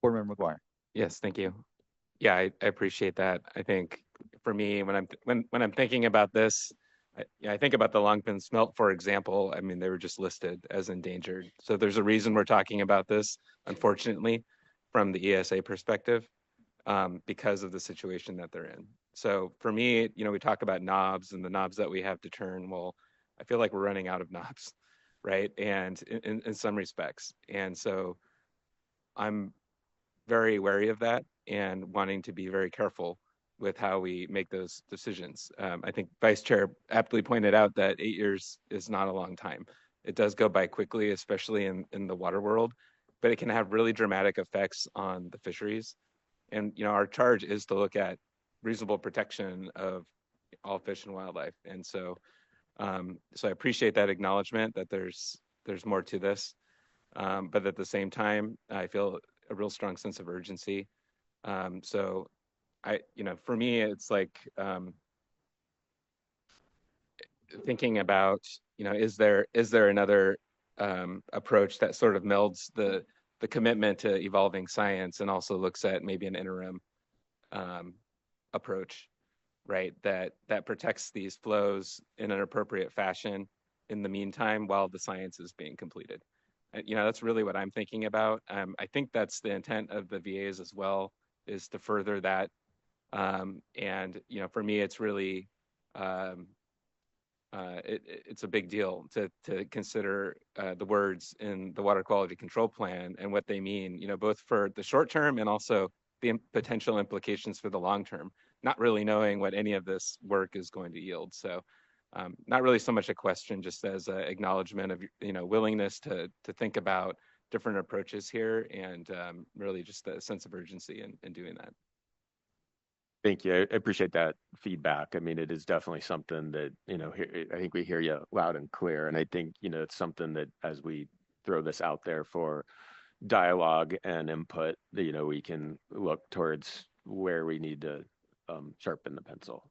Board Member Maguire. Yes, thank you. Yeah, I appreciate that. I think for me, when I'm thinking about this, I think about the longfin smelt, for example. I mean, they were just listed as endangered. So there's a reason we're talking about this, unfortunately, from the ESA perspective, because of the situation that they're in. So for me, we talk about knobs and the knobs that we have to turn. Well, I feel like we're running out of knobs, right? And in some respects. And so I'm very wary of that and wanting to be very careful with how we make those decisions. I think Vice Chair aptly pointed out that 8 years is not a long time. It does go by quickly, especially in the water world, but it can have really dramatic effects on the fisheries. And our charge is to look at reasonable protection of all fish and wildlife. And so I appreciate that acknowledgement that there's more to this. But at the same time, I feel a real strong sense of urgency. So for me, it's like thinking about, is there another approach that sort of melds the commitment to evolving science and also looks at maybe an interim um, approach, right? That protects these flows in an appropriate fashion in the meantime while the science is being completed. That's really what I'm thinking about. I think that's the intent of the VAs as well, is to further that. And for me, it's really um, it's a big deal to consider the words in the water quality control plan and what they mean. Both for the short term and also the potential implications for the long term. Not really knowing what any of this work is going to yield. So not really so much a question, just as an acknowledgement of willingness to think about different approaches here, and really just a sense of urgency in doing that. Thank you. I appreciate that feedback. I mean, it is definitely something that, I think we hear you loud and clear. And I think, it's something that as we throw this out there for dialogue and input, that, we can look towards where we need to sharpen the pencil.